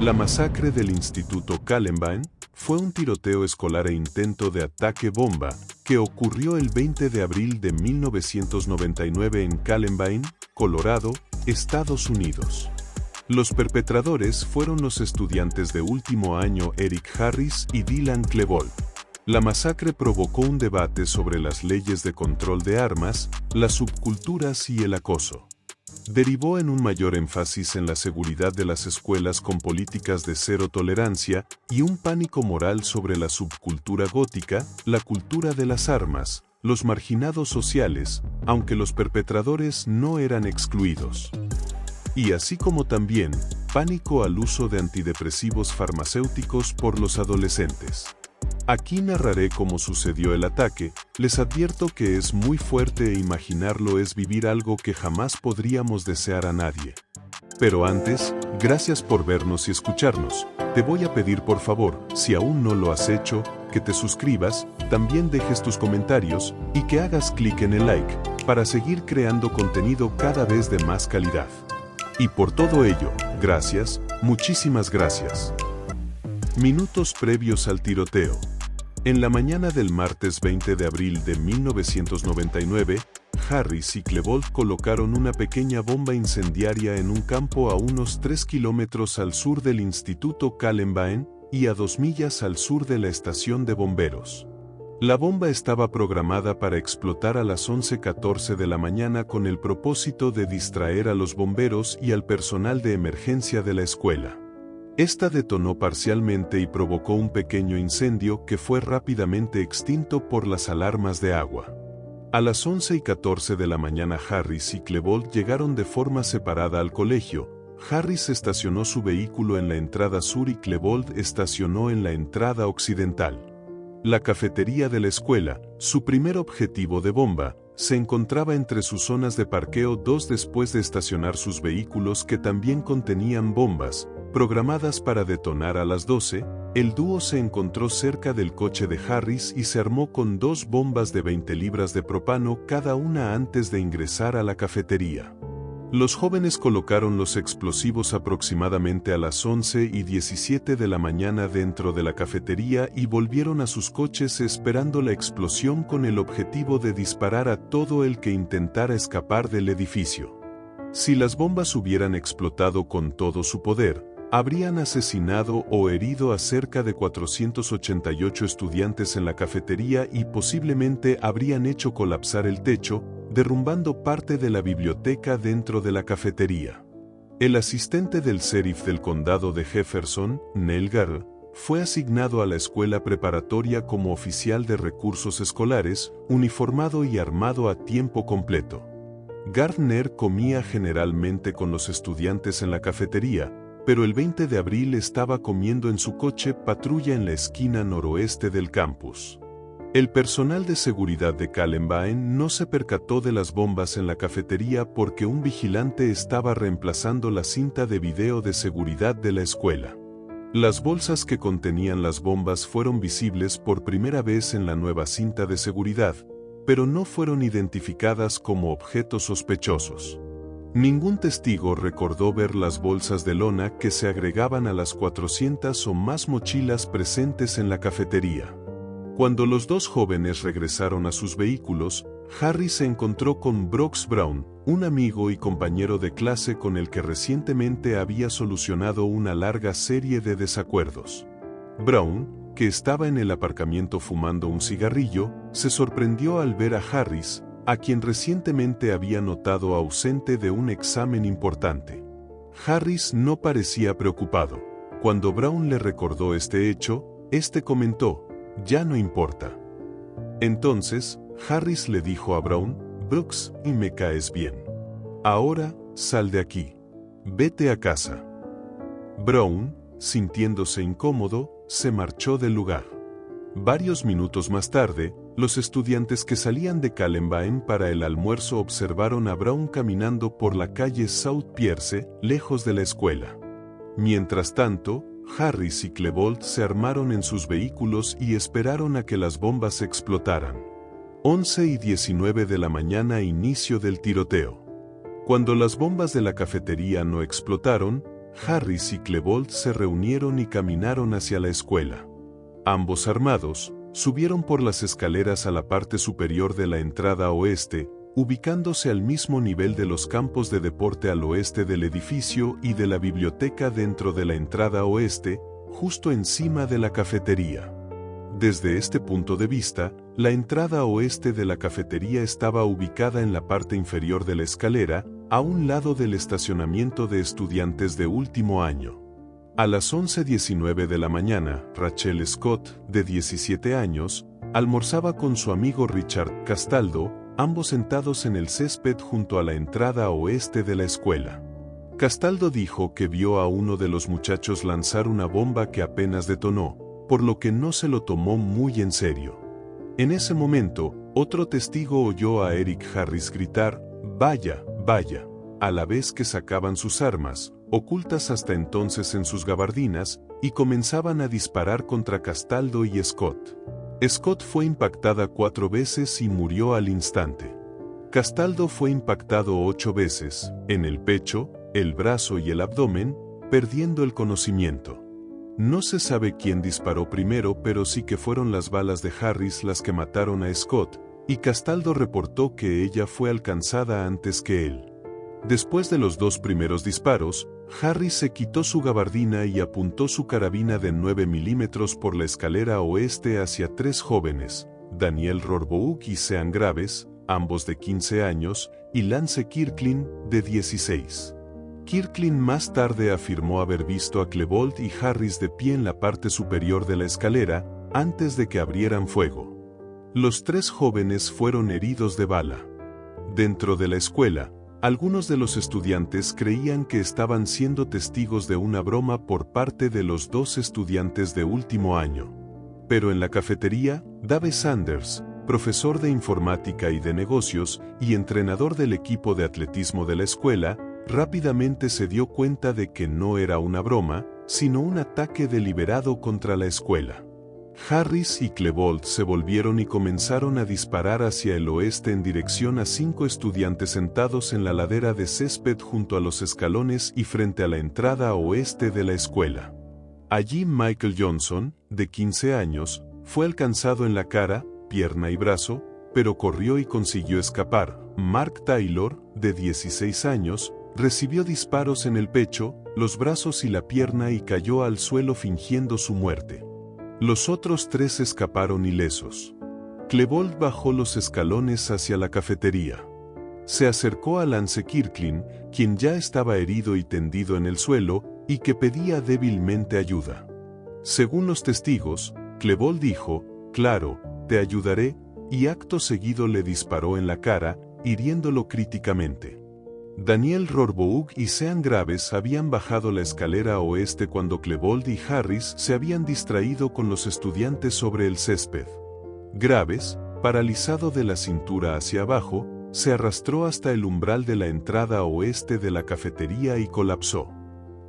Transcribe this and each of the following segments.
La masacre del Instituto Columbine fue un tiroteo escolar e intento de ataque bomba que ocurrió el 20 de abril de 1999 en Columbine, Colorado, Estados Unidos. Los perpetradores fueron los estudiantes de último año Eric Harris y Dylan Klebold. La masacre provocó un debate sobre las leyes de control de armas, las subculturas y el acoso. Derivó en un mayor énfasis en la seguridad de las escuelas con políticas de cero tolerancia y un pánico moral sobre la subcultura gótica, la cultura de las armas, los marginados sociales, aunque los perpetradores no eran excluidos. Y así como también, pánico al uso de antidepresivos farmacéuticos por los adolescentes. Aquí narraré cómo sucedió el ataque. Les advierto que es muy fuerte e imaginarlo es vivir algo que jamás podríamos desear a nadie. Pero antes, gracias por vernos y escucharnos. Te voy a pedir por favor, si aún no lo has hecho, que te suscribas, también dejes tus comentarios y que hagas clic en el like para seguir creando contenido cada vez de más calidad. Y por todo ello, gracias, muchísimas gracias. Minutos previos al tiroteo. En la mañana del martes 20 de abril de 1999, Harris y Klebold colocaron una pequeña bomba incendiaria en un campo a unos 3 kilómetros al sur del Instituto Columbine y a 2 millas al sur de la estación de bomberos. La bomba estaba programada para explotar a las 11:14 de la mañana con el propósito de distraer a los bomberos y al personal de emergencia de la escuela. Esta detonó parcialmente y provocó un pequeño incendio que fue rápidamente extinto por las alarmas de agua. A las 11:14 de la mañana Harris y Klebold llegaron de forma separada al colegio. Harris estacionó su vehículo en la entrada sur y Klebold estacionó en la entrada occidental. La cafetería de la escuela, su primer objetivo de bomba, se encontraba entre sus zonas de parqueo 2 después de estacionar sus vehículos que también contenían bombas, programadas para detonar a las 12, el dúo se encontró cerca del coche de Harris y se armó con 2 bombas de 20 libras de propano cada una antes de ingresar a la cafetería. Los jóvenes colocaron los explosivos aproximadamente a las 11:17 de la mañana dentro de la cafetería y volvieron a sus coches esperando la explosión con el objetivo de disparar a todo el que intentara escapar del edificio. Si las bombas hubieran explotado con todo su poder, habrían asesinado o herido a cerca de 488 estudiantes en la cafetería y posiblemente habrían hecho colapsar el techo, derrumbando parte de la biblioteca dentro de la cafetería. El asistente del sheriff del condado de Jefferson, Neil Garr, fue asignado a la escuela preparatoria como oficial de recursos escolares, uniformado y armado a tiempo completo. Gardner comía generalmente con los estudiantes en la cafetería, pero el 20 de abril estaba comiendo en su coche patrulla en la esquina noroeste del campus. El personal de seguridad de Columbine no se percató de las bombas en la cafetería porque un vigilante estaba reemplazando la cinta de video de seguridad de la escuela. Las bolsas que contenían las bombas fueron visibles por primera vez en la nueva cinta de seguridad, pero no fueron identificadas como objetos sospechosos. Ningún testigo recordó ver las bolsas de lona que se agregaban a las 400 o más mochilas presentes en la cafetería. Cuando los 2 jóvenes regresaron a sus vehículos, Harris se encontró con Brooks Brown, un amigo y compañero de clase con el que recientemente había solucionado una larga serie de desacuerdos. Brown, que estaba en el aparcamiento fumando un cigarrillo, se sorprendió al ver a Harris, a quien recientemente había notado ausente de un examen importante. Harris no parecía preocupado. Cuando Brown le recordó este hecho, este comentó: «Ya no importa». Entonces, Harris le dijo a Brown: «Brooks, y me caes bien. Ahora, sal de aquí. Vete a casa». Brown, sintiéndose incómodo, se marchó del lugar. Varios minutos más tarde, los estudiantes que salían de Columbine para el almuerzo observaron a Brown caminando por la calle South Pierce, lejos de la escuela. Mientras tanto, Harris y Klebold se armaron en sus vehículos y esperaron a que las bombas explotaran. 11:19 de la mañana, inicio del tiroteo. Cuando las bombas de la cafetería no explotaron, Harris y Klebold se reunieron y caminaron hacia la escuela. Ambos armados, subieron por las escaleras a la parte superior de la entrada oeste, ubicándose al mismo nivel de los campos de deporte al oeste del edificio y de la biblioteca dentro de la entrada oeste, justo encima de la cafetería. Desde este punto de vista, la entrada oeste de la cafetería estaba ubicada en la parte inferior de la escalera, a un lado del estacionamiento de estudiantes de último año. A las 11:19 de la mañana, Rachel Scott, de 17 años, almorzaba con su amigo Richard Castaldo, ambos sentados en el césped junto a la entrada oeste de la escuela. Castaldo dijo que vio a uno de los muchachos lanzar una bomba que apenas detonó, por lo que no se lo tomó muy en serio. En ese momento, otro testigo oyó a Eric Harris gritar, "Vaya, vaya", a la vez que sacaban sus armas, ocultas hasta entonces en sus gabardinas, y comenzaban a disparar contra Castaldo y Scott. Scott fue impactada 4 veces y murió al instante. Castaldo fue impactado 8 veces, en el pecho, el brazo y el abdomen, perdiendo el conocimiento. No se sabe quién disparó primero, pero sí que fueron las balas de Harris las que mataron a Scott, y Castaldo reportó que ella fue alcanzada antes que él. Después de los 2 primeros disparos, Harris se quitó su gabardina y apuntó su carabina de 9 milímetros por la escalera oeste hacia 3 jóvenes, Daniel Rohrbough y Sean Graves, ambos de 15 años, y Lance Kirklin, de 16. Kirklin más tarde afirmó haber visto a Klebold y Harris de pie en la parte superior de la escalera, antes de que abrieran fuego. Los 3 jóvenes fueron heridos de bala. Dentro de la escuela, algunos de los estudiantes creían que estaban siendo testigos de una broma por parte de los 2 estudiantes de último año. Pero en la cafetería, Dave Sanders, profesor de informática y de negocios y entrenador del equipo de atletismo de la escuela, rápidamente se dio cuenta de que no era una broma, sino un ataque deliberado contra la escuela. Harris y Klebold se volvieron y comenzaron a disparar hacia el oeste en dirección a 5 estudiantes sentados en la ladera de césped junto a los escalones y frente a la entrada oeste de la escuela. Allí Michael Johnson, de 15 años, fue alcanzado en la cara, pierna y brazo, pero corrió y consiguió escapar. Mark Taylor, de 16 años, recibió disparos en el pecho, los brazos y la pierna y cayó al suelo fingiendo su muerte. Los otros 3 escaparon ilesos. Klebold bajó los escalones hacia la cafetería. Se acercó a Lance Kirklin, quien ya estaba herido y tendido en el suelo, y que pedía débilmente ayuda. Según los testigos, Klebold dijo, "Claro, te ayudaré", y acto seguido le disparó en la cara, hiriéndolo críticamente. Daniel Rohrbough y Sean Graves habían bajado la escalera oeste cuando Klebold y Harris se habían distraído con los estudiantes sobre el césped. Graves, paralizado de la cintura hacia abajo, se arrastró hasta el umbral de la entrada oeste de la cafetería y colapsó.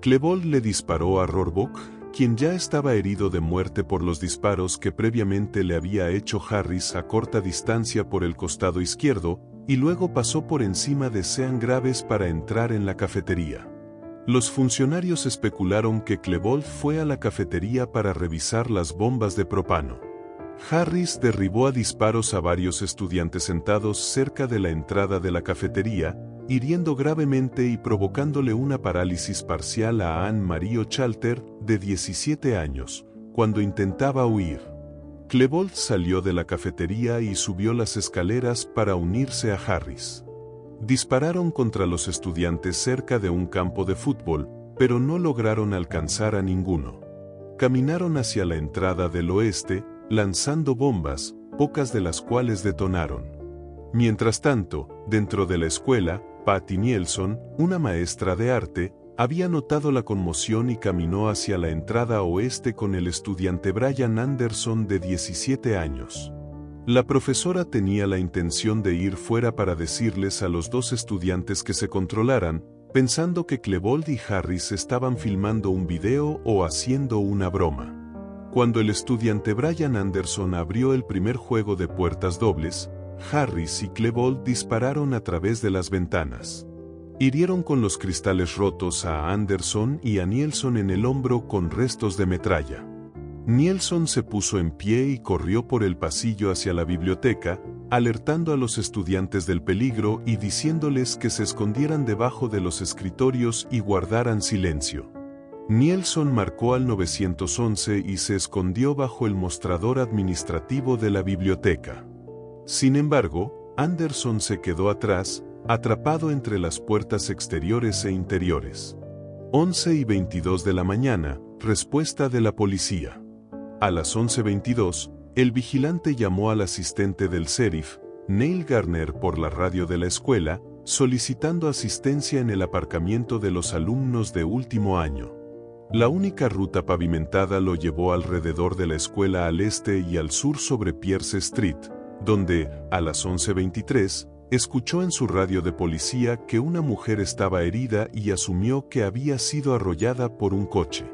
Klebold le disparó a Rohrbough, quien ya estaba herido de muerte por los disparos que previamente le había hecho Harris a corta distancia por el costado izquierdo, y luego pasó por encima de Sean Graves para entrar en la cafetería. Los funcionarios especularon que Klebold fue a la cafetería para revisar las bombas de propano. Harris derribó a disparos a varios estudiantes sentados cerca de la entrada de la cafetería, hiriendo gravemente y provocándole una parálisis parcial a Anne-Marie Ochalter, de 17 años, cuando intentaba huir. Klebold salió de la cafetería y subió las escaleras para unirse a Harris. Dispararon contra los estudiantes cerca de un campo de fútbol, pero no lograron alcanzar a ninguno. Caminaron hacia la entrada del oeste, lanzando bombas, pocas de las cuales detonaron. Mientras tanto, dentro de la escuela, Patty Nielsen, una maestra de arte, había notado la conmoción y caminó hacia la entrada oeste con el estudiante Brian Anderson de 17 años. La profesora tenía la intención de ir fuera para decirles a los 2 estudiantes que se controlaran, pensando que Klebold y Harris estaban filmando un video o haciendo una broma. Cuando el estudiante Brian Anderson abrió el primer juego de puertas dobles, Harris y Klebold dispararon a través de las ventanas. Hirieron con los cristales rotos a Anderson y a Nielsen en el hombro con restos de metralla. Nielsen se puso en pie y corrió por el pasillo hacia la biblioteca, alertando a los estudiantes del peligro y diciéndoles que se escondieran debajo de los escritorios y guardaran silencio. Nielsen marcó al 911 y se escondió bajo el mostrador administrativo de la biblioteca. Sin embargo, Anderson se quedó atrás, atrapado entre las puertas exteriores e interiores. 11:22 de la mañana, respuesta de la policía. A las 11:22, el vigilante llamó al asistente del sheriff, Neil Garner, por la radio de la escuela, solicitando asistencia en el aparcamiento de los alumnos de último año. La única ruta pavimentada lo llevó alrededor de la escuela al este y al sur sobre Pierce Street, donde, a las 11:23, escuchó en su radio de policía que una mujer estaba herida y asumió que había sido arrollada por un coche.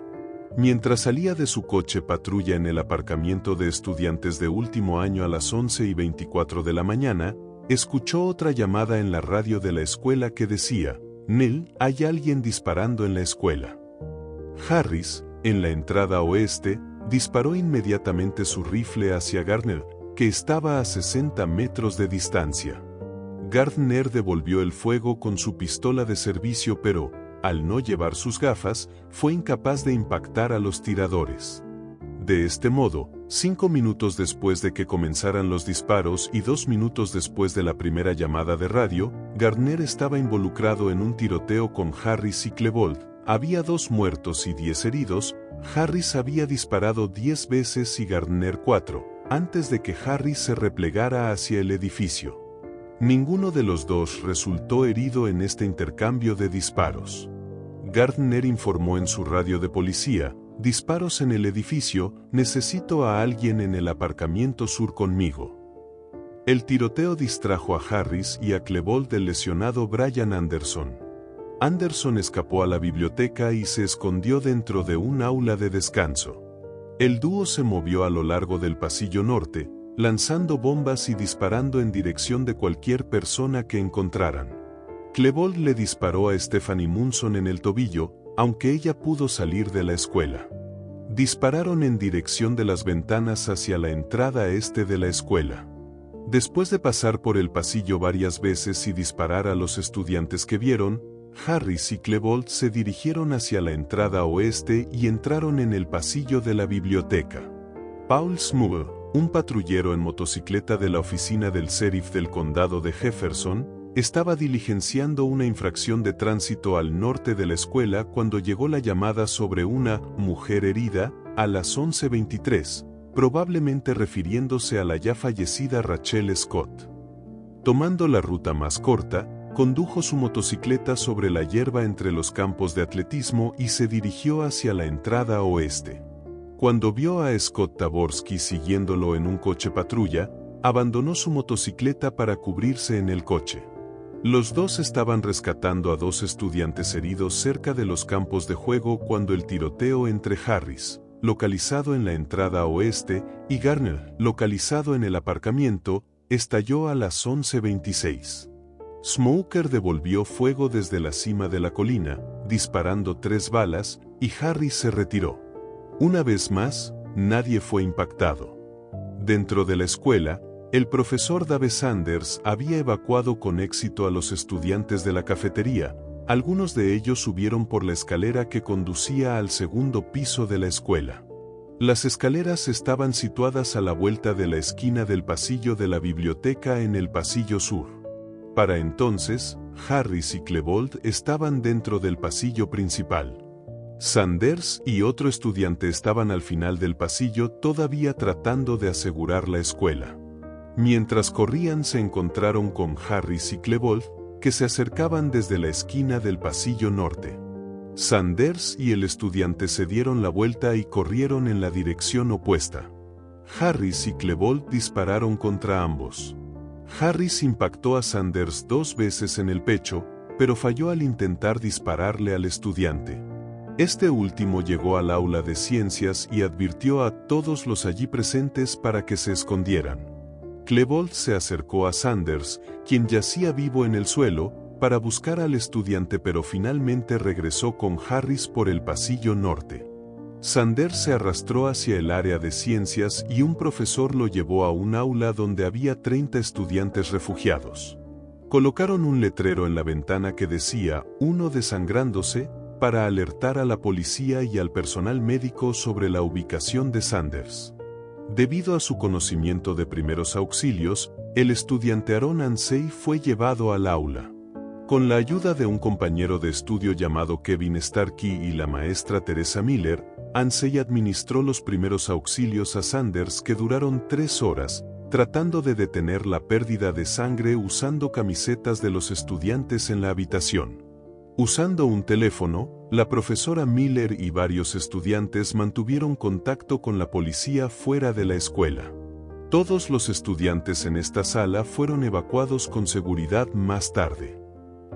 Mientras salía de su coche patrulla en el aparcamiento de estudiantes de último año a las 11:24 de la mañana, escuchó otra llamada en la radio de la escuela que decía: «Neil, hay alguien disparando en la escuela». Harris, en la entrada oeste, disparó inmediatamente su rifle hacia Garner, que estaba a 60 metros de distancia. Garner devolvió el fuego con su pistola de servicio, pero, al no llevar sus gafas, fue incapaz de impactar a los tiradores. De este modo, 5 minutos después de que comenzaran los disparos y 2 minutos después de la primera llamada de radio, Garner estaba involucrado en un tiroteo con Harris y Klebold. Había 2 muertos y 10 heridos. Harris había disparado 10 veces y Garner 4, antes de que Harris se replegara hacia el edificio. Ninguno de los dos resultó herido en este intercambio de disparos. Gardner informó en su radio de policía: «Disparos en el edificio, necesito a alguien en el aparcamiento sur conmigo». El tiroteo distrajo a Harris y a Klebold del lesionado Brian Anderson. Anderson escapó a la biblioteca y se escondió dentro de un aula de descanso. El dúo se movió a lo largo del pasillo norte, lanzando bombas y disparando en dirección de cualquier persona que encontraran. Klebold le disparó a Stephanie Munson en el tobillo, aunque ella pudo salir de la escuela. Dispararon en dirección de las ventanas hacia la entrada este de la escuela. Después de pasar por el pasillo varias veces y disparar a los estudiantes que vieron, Harris y Klebold se dirigieron hacia la entrada oeste y entraron en el pasillo de la biblioteca. Paul Smoot, un patrullero en motocicleta de la oficina del sheriff del condado de Jefferson, estaba diligenciando una infracción de tránsito al norte de la escuela cuando llegó la llamada sobre una mujer herida a las 11:23, probablemente refiriéndose a la ya fallecida Rachel Scott. Tomando la ruta más corta, condujo su motocicleta sobre la hierba entre los campos de atletismo y se dirigió hacia la entrada oeste. Cuando vio a Scott Taborski siguiéndolo en un coche patrulla, abandonó su motocicleta para cubrirse en el coche. Los dos estaban rescatando a 2 estudiantes heridos cerca de los campos de juego cuando el tiroteo entre Harris, localizado en la entrada oeste, y Garner, localizado en el aparcamiento, estalló a las 11:26. Smoker devolvió fuego desde la cima de la colina, disparando 3 balas, y Harris se retiró. Una vez más, nadie fue impactado. Dentro de la escuela, el profesor Dave Sanders había evacuado con éxito a los estudiantes de la cafetería. Algunos de ellos subieron por la escalera que conducía al segundo piso de la escuela. Las escaleras estaban situadas a la vuelta de la esquina del pasillo de la biblioteca en el pasillo sur. Para entonces, Harris y Klebold estaban dentro del pasillo principal. Sanders y otro estudiante estaban al final del pasillo todavía tratando de asegurar la escuela. Mientras corrían se encontraron con Harris y Klebold, que se acercaban desde la esquina del pasillo norte. Sanders y el estudiante se dieron la vuelta y corrieron en la dirección opuesta. Harris y Klebold dispararon contra ambos. Harris impactó a Sanders 2 veces en el pecho, pero falló al intentar dispararle al estudiante. Este último llegó al aula de ciencias y advirtió a todos los allí presentes para que se escondieran. Klebold se acercó a Sanders, quien yacía vivo en el suelo, para buscar al estudiante, pero finalmente regresó con Harris por el pasillo norte. Sanders se arrastró hacia el área de ciencias y un profesor lo llevó a un aula donde había 30 estudiantes refugiados. Colocaron un letrero en la ventana que decía "uno desangrándose", para alertar a la policía y al personal médico sobre la ubicación de Sanders. Debido a su conocimiento de primeros auxilios, el estudiante Aaron Ansey fue llevado al aula. Con la ayuda de un compañero de estudio llamado Kevin Starkey y la maestra Teresa Miller, Ansey administró los primeros auxilios a Sanders, que duraron 3 horas, tratando de detener la pérdida de sangre usando camisetas de los estudiantes en la habitación. Usando un teléfono, la profesora Miller y varios estudiantes mantuvieron contacto con la policía fuera de la escuela. Todos los estudiantes en esta sala fueron evacuados con seguridad más tarde.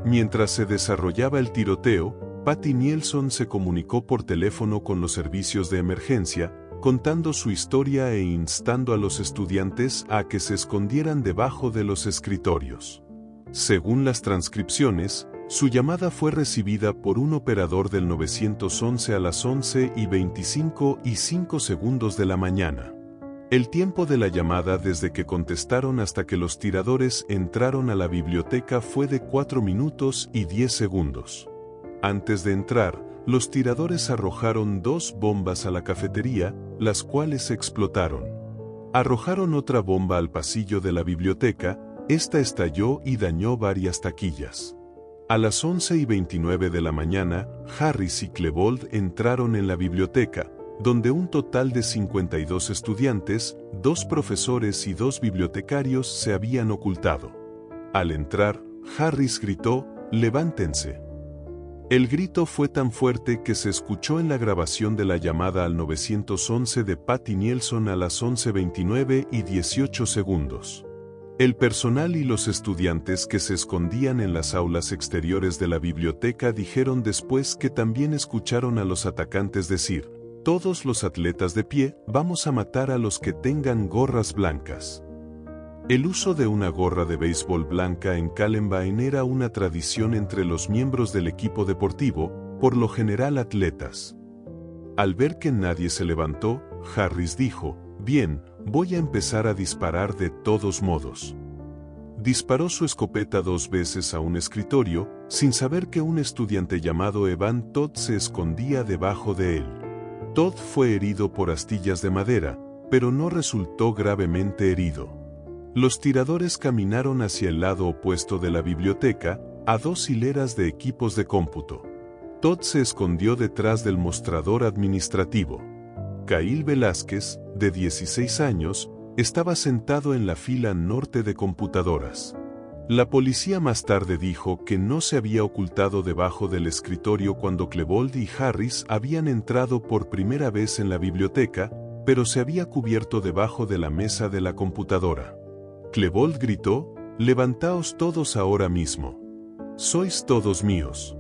Mientras se desarrollaba el tiroteo, Patty Nielsen se comunicó por teléfono con los servicios de emergencia, contando su historia e instando a los estudiantes a que se escondieran debajo de los escritorios. Según las transcripciones, su llamada fue recibida por un operador del 911 a las 11:25 de la mañana. El tiempo de la llamada desde que contestaron hasta que los tiradores entraron a la biblioteca fue de 4 minutos y 10 segundos. Antes de entrar, los tiradores arrojaron 2 bombas a la cafetería, las cuales explotaron. Arrojaron otra bomba al pasillo de la biblioteca, esta estalló y dañó varias taquillas. A las 11:29 de la mañana, Harris y Klebold entraron en la biblioteca, donde un total de 52 estudiantes, 2 profesores y 2 bibliotecarios se habían ocultado. Al entrar, Harris gritó, "¡Levántense!". El grito fue tan fuerte que se escuchó en la grabación de la llamada al 911 de Patty Nielsen a las 11:29 y 18 segundos. El personal y los estudiantes que se escondían en las aulas exteriores de la biblioteca dijeron después que también escucharon a los atacantes decir, "Todos los atletas de pie, vamos a matar a los que tengan gorras blancas". El uso de una gorra de béisbol blanca en Columbine era una tradición entre los miembros del equipo deportivo, por lo general atletas. Al ver que nadie se levantó, Harris dijo, "Bien, voy a empezar a disparar de todos modos". Disparó su escopeta 2 veces a un escritorio, sin saber que un estudiante llamado Evan Todd se escondía debajo de él. Todd fue herido por astillas de madera, pero no resultó gravemente herido. Los tiradores caminaron hacia el lado opuesto de la biblioteca, a 2 hileras de equipos de cómputo. Todd se escondió detrás del mostrador administrativo. Kyle Velázquez, de 16 años, estaba sentado en la fila norte de computadoras. La policía más tarde dijo que no se había ocultado debajo del escritorio cuando Klebold y Harris habían entrado por primera vez en la biblioteca, pero se había cubierto debajo de la mesa de la computadora. Klebold gritó, "Levantaos todos ahora mismo. Sois todos míos".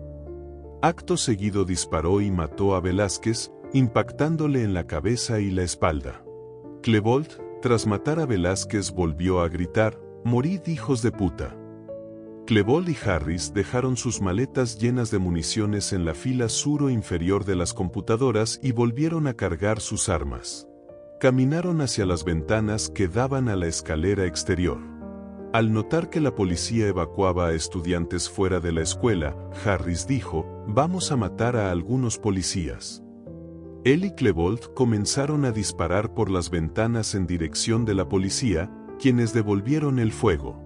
Acto seguido disparó y mató a Velázquez, impactándole en la cabeza y la espalda. Klebold, tras matar a Velázquez, volvió a gritar, "Morid, hijos de puta". Klebold y Harris dejaron sus maletas llenas de municiones en la fila inferior de las computadoras y volvieron a cargar sus armas. Caminaron hacia las ventanas que daban a la escalera exterior. Al notar que la policía evacuaba a estudiantes fuera de la escuela, Harris dijo, "Vamos a matar a algunos policías". Él y Klebold comenzaron a disparar por las ventanas en dirección de la policía, quienes devolvieron el fuego.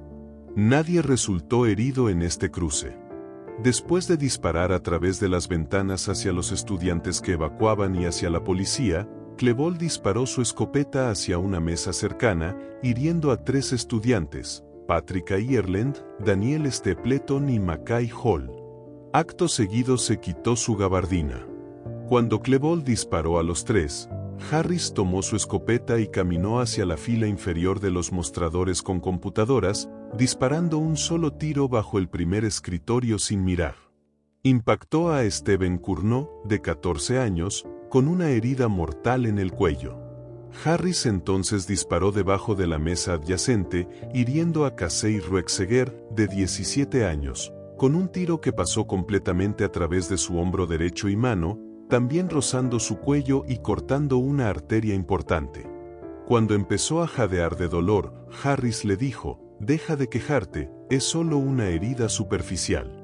Nadie resultó herido en este cruce. Después de disparar a través de las ventanas hacia los estudiantes que evacuaban y hacia la policía, Klebold disparó su escopeta hacia una mesa cercana, hiriendo a 3 estudiantes, Patrick Ireland, Daniel Stapleton y Mackay Hall. Acto seguido se quitó su gabardina. Cuando Klebold disparó a los 3, Harris tomó su escopeta y caminó hacia la fila inferior de los mostradores con computadoras, disparando un solo tiro bajo el primer escritorio sin mirar. Impactó a Steven Curnow, de 14 años, con una herida mortal en el cuello. Harris entonces disparó debajo de la mesa adyacente, hiriendo a Casey Ruexeger, de 17 años, con un tiro que pasó completamente a través de su hombro derecho y mano, también rozando su cuello y cortando una arteria importante. Cuando empezó a jadear de dolor, Harris le dijo: «Deja de quejarte, es solo una herida superficial».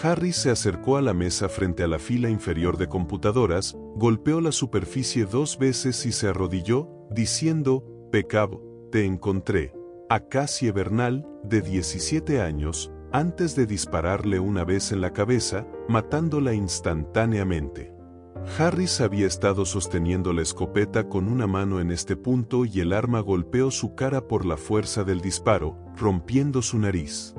Harris se acercó a la mesa frente a la fila inferior de computadoras, golpeó la superficie 2 veces y se arrodilló, diciendo: «Pecab, te encontré». A Cassie Bernal, de 17 años, antes de dispararle una vez en la cabeza, matándola instantáneamente. Harris había estado sosteniendo la escopeta con una mano en este punto y el arma golpeó su cara por la fuerza del disparo, rompiendo su nariz.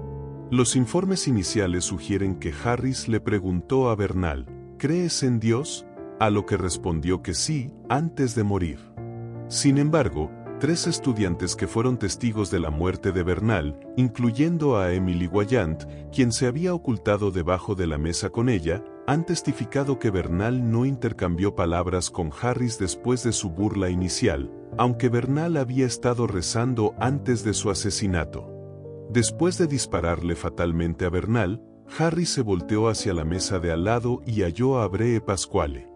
Los informes iniciales sugieren que Harris le preguntó a Bernal: «¿Crees en Dios?», a lo que respondió que sí, antes de morir. Sin embargo, 3 estudiantes que fueron testigos de la muerte de Bernal, incluyendo a Emily Wayant, quien se había ocultado debajo de la mesa con ella, han testificado que Bernal no intercambió palabras con Harris después de su burla inicial, aunque Bernal había estado rezando antes de su asesinato. Después de dispararle fatalmente a Bernal, Harris se volteó hacia la mesa de al lado y halló a Bree Pasquale.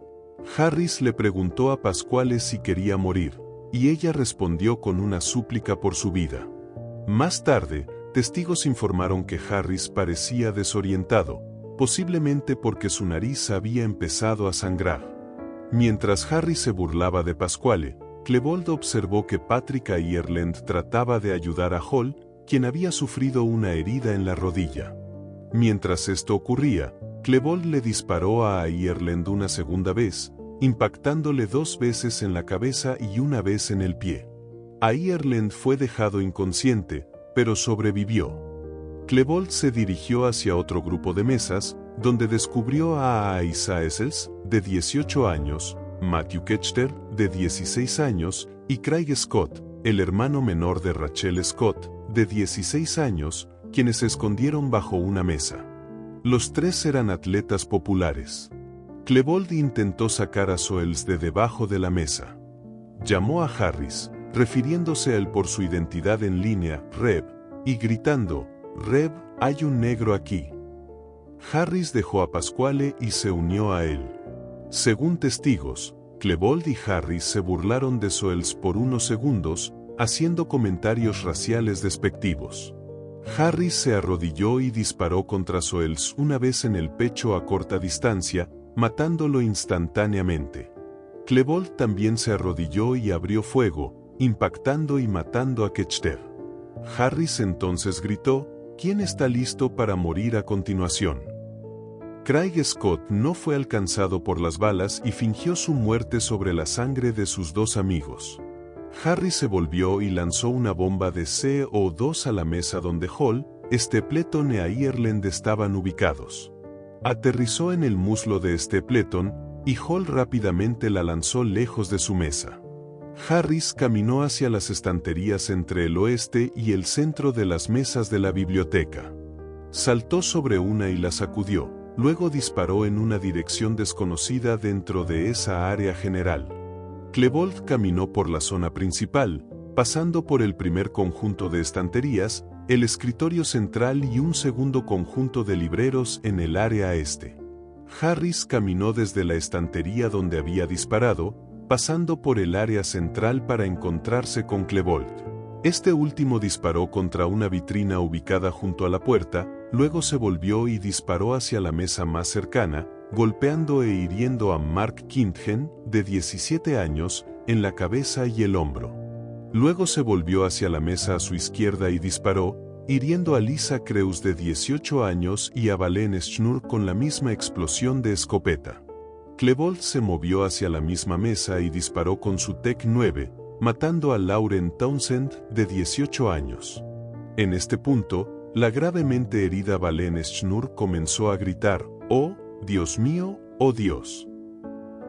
Harris le preguntó a Pasquale si quería morir, y ella respondió con una súplica por su vida. Más tarde, testigos informaron que Harris parecía desorientado, posiblemente porque su nariz había empezado a sangrar. Mientras Harris se burlaba de Pasquale, Klebold observó que Patrick Ireland trataba de ayudar a Hall, quien había sufrido una herida en la rodilla. Mientras esto ocurría, Klebold le disparó a Ireland una segunda vez, impactándole 2 veces en la cabeza y una vez en el pie. Ireland fue dejado inconsciente, pero sobrevivió. Klebold se dirigió hacia otro grupo de mesas, donde descubrió a Asa Esels, de 18 años, Matthew Kechter, de 16 años, y Craig Scott, el hermano menor de Rachel Scott, de 16 años, quienes se escondieron bajo una mesa. Los 3 eran atletas populares. Klebold intentó sacar a Soels de debajo de la mesa. Llamó a Harris, refiriéndose a él por su identidad en línea, Reb, y gritando: «Reb, hay un negro aquí». Harris dejó a Pasquale y se unió a él. Según testigos, Klebold y Harris se burlaron de Soels por unos segundos, haciendo comentarios raciales despectivos. Harris se arrodilló y disparó contra Soels una vez en el pecho a corta distancia, matándolo instantáneamente. Klebold también se arrodilló y abrió fuego, impactando y matando a Kechter. Harris entonces gritó: «¿Quién está listo para morir a continuación?». Craig Scott no fue alcanzado por las balas y fingió su muerte sobre la sangre de sus 2 amigos. Harris se volvió y lanzó una bomba de CO2 a la mesa donde Hall, Stapleton e Ireland estaban ubicados. Aterrizó en el muslo de Stapleton, y Hall rápidamente la lanzó lejos de su mesa. Harris caminó hacia las estanterías entre el oeste y el centro de las mesas de la biblioteca. Saltó sobre una y la sacudió, luego disparó en una dirección desconocida dentro de esa área general. Klebold caminó por la zona principal, pasando por el primer conjunto de estanterías, el escritorio central y un segundo conjunto de libreros en el área este. Harris caminó desde la estantería donde había disparado, pasando por el área central para encontrarse con Klebold. Este último disparó contra una vitrina ubicada junto a la puerta, luego se volvió y disparó hacia la mesa más cercana, golpeando e hiriendo a Mark Kindgen, de 17 años, en la cabeza y el hombro. Luego se volvió hacia la mesa a su izquierda y disparó, hiriendo a Lisa Creus de 18 años y a Valen Schnur con la misma explosión de escopeta. Klebold se movió hacia la misma mesa y disparó con su Tec 9, matando a Lauren Townsend, de 18 años. En este punto, la gravemente herida Valen Schnur comenzó a gritar: «¡Oh, Dios mío, oh Dios!».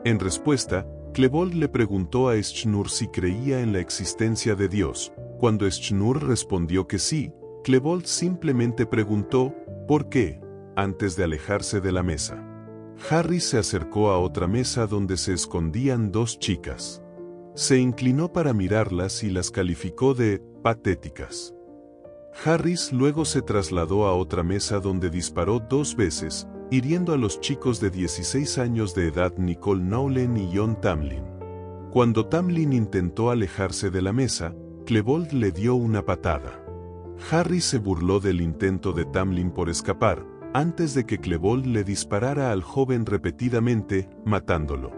En respuesta, Klebold le preguntó a Schnur si creía en la existencia de Dios. Cuando Schnur respondió que sí, Klebold simplemente preguntó: «¿Por qué?», antes de alejarse de la mesa. Harris se acercó a otra mesa donde se escondían 2 chicas. Se inclinó para mirarlas y las calificó de patéticas. Harris luego se trasladó a otra mesa donde disparó 2 veces, hiriendo a los chicos de 16 años de edad Nicole Nolan y John Tamlin. Cuando Tamlin intentó alejarse de la mesa, Klebold le dio una patada. Harris se burló del intento de Tamlin por escapar, antes de que Klebold le disparara al joven repetidamente, matándolo.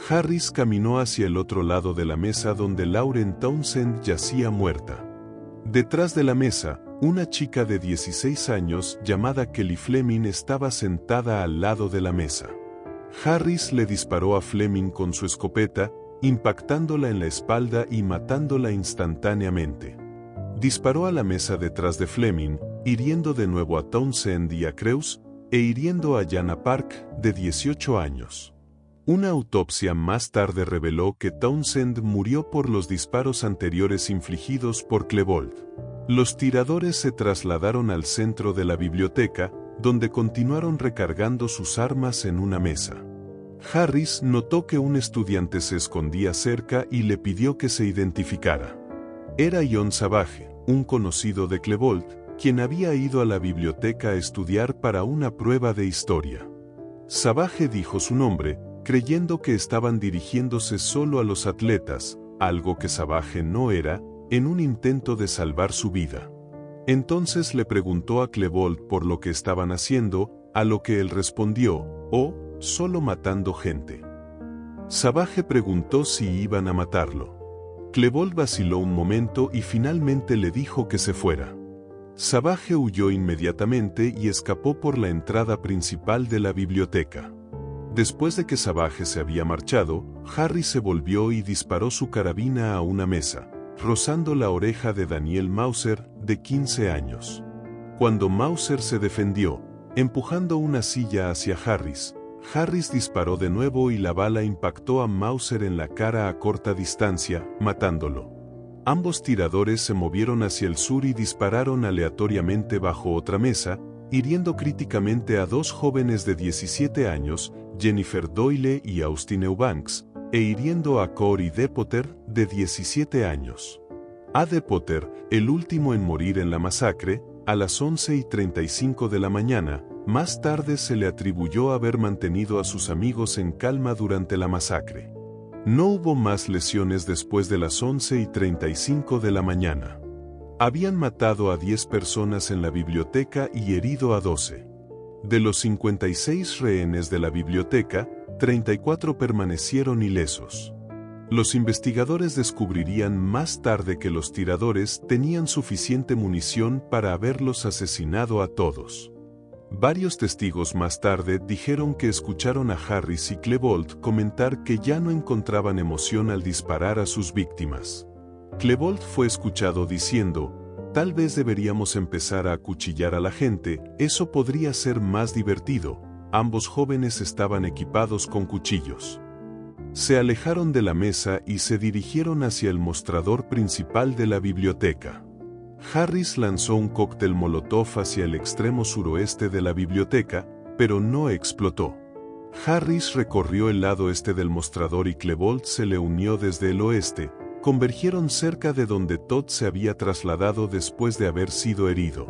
Harris caminó hacia el otro lado de la mesa donde Lauren Townsend yacía muerta. Detrás de la mesa, una chica de 16 años llamada Kelly Fleming estaba sentada al lado de la mesa. Harris le disparó a Fleming con su escopeta, impactándola en la espalda y matándola instantáneamente. Disparó a la mesa detrás de Fleming, hiriendo de nuevo a Townsend y a Crews, e hiriendo a Jana Park, de 18 años. Una autopsia más tarde reveló que Townsend murió por los disparos anteriores infligidos por Klebold. Los tiradores se trasladaron al centro de la biblioteca, donde continuaron recargando sus armas en una mesa. Harris notó que un estudiante se escondía cerca y le pidió que se identificara. Era John Savage, un conocido de Klebold, quien había ido a la biblioteca a estudiar para una prueba de historia. Savage dijo su nombre, creyendo que estaban dirigiéndose solo a los atletas, algo que Savage no era, en un intento de salvar su vida. Entonces le preguntó a Klebold por lo que estaban haciendo, a lo que él respondió, «Oh, solo matando gente». Savage preguntó si iban a matarlo. Klebold vaciló un momento y finalmente le dijo que se fuera. Savage huyó inmediatamente y escapó por la entrada principal de la biblioteca. Después de que Savage se había marchado, Harris se volvió y disparó su carabina a una mesa, rozando la oreja de Daniel Mauser, de 15 años. Cuando Mauser se defendió, empujando una silla hacia Harris, Harris disparó de nuevo y la bala impactó a Mauser en la cara a corta distancia, matándolo. Ambos tiradores se movieron hacia el sur y dispararon aleatoriamente bajo otra mesa, hiriendo críticamente a 2 jóvenes de 17 años, Jennifer Doyle y Austin Eubanks, e hiriendo a Corey DePotter, de 17 años. A DePotter, el último en morir en la masacre, a las 11:35 de la mañana, más tarde se le atribuyó haber mantenido a sus amigos en calma durante la masacre. No hubo más lesiones después de las 11:35 de la mañana. Habían matado a 10 personas en la biblioteca y herido a 12. De los 56 rehenes de la biblioteca, 34 permanecieron ilesos. Los investigadores descubrirían más tarde que los tiradores tenían suficiente munición para haberlos asesinado a todos. Varios testigos más tarde dijeron que escucharon a Harris y Klebold comentar que ya no encontraban emoción al disparar a sus víctimas. Klebold fue escuchado diciendo, «Tal vez deberíamos empezar a acuchillar a la gente, eso podría ser más divertido». Ambos jóvenes estaban equipados con cuchillos. Se alejaron de la mesa y se dirigieron hacia el mostrador principal de la biblioteca. Harris lanzó un cóctel molotov hacia el extremo suroeste de la biblioteca, pero no explotó. Harris recorrió el lado este del mostrador y Klebold se le unió desde el oeste. Convergieron cerca de donde Todd se había trasladado después de haber sido herido.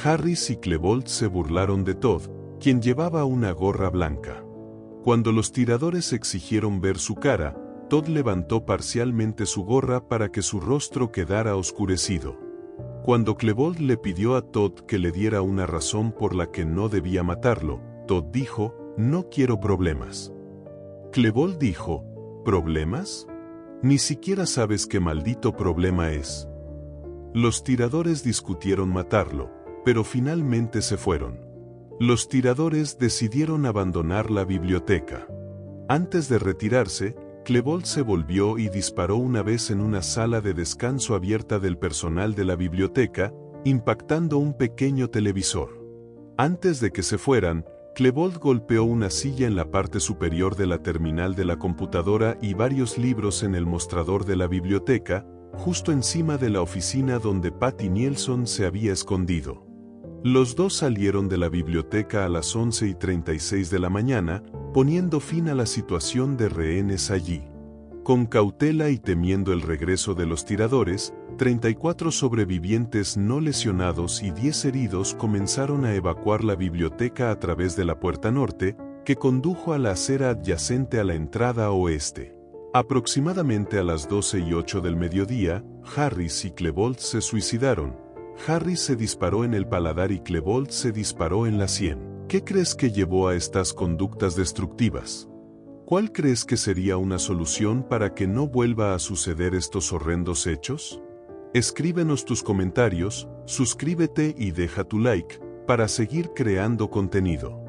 Harris y Klebold se burlaron de Todd, quien llevaba una gorra blanca. Cuando los tiradores exigieron ver su cara, Todd levantó parcialmente su gorra para que su rostro quedara oscurecido. Cuando Klebold le pidió a Todd que le diera una razón por la que no debía matarlo, Todd dijo, «No quiero problemas». Klebold dijo, «¿Problemas? Ni siquiera sabes qué maldito problema es». Los tiradores discutieron matarlo, pero finalmente se fueron. Los tiradores decidieron abandonar la biblioteca. Antes de retirarse, Klebold se volvió y disparó una vez en una sala de descanso abierta del personal de la biblioteca, impactando un pequeño televisor. Antes de que se fueran, Klebold golpeó una silla en la parte superior de la terminal de la computadora y varios libros en el mostrador de la biblioteca, justo encima de la oficina donde Patty Nielsen se había escondido. Los dos salieron de la biblioteca a las 11:36 de la mañana, poniendo fin a la situación de rehenes allí. Con cautela y temiendo el regreso de los tiradores, 34 sobrevivientes no lesionados y 10 heridos comenzaron a evacuar la biblioteca a través de la puerta norte, que condujo a la acera adyacente a la entrada oeste. Aproximadamente a las 12:08 del mediodía, Harris y Klebold se suicidaron. Harris se disparó en el paladar y Klebold se disparó en la sien. ¿Qué crees que llevó a estas conductas destructivas? ¿Cuál crees que sería una solución para que no vuelva a suceder estos horrendos hechos? Escríbenos tus comentarios, suscríbete y deja tu like, para seguir creando contenido.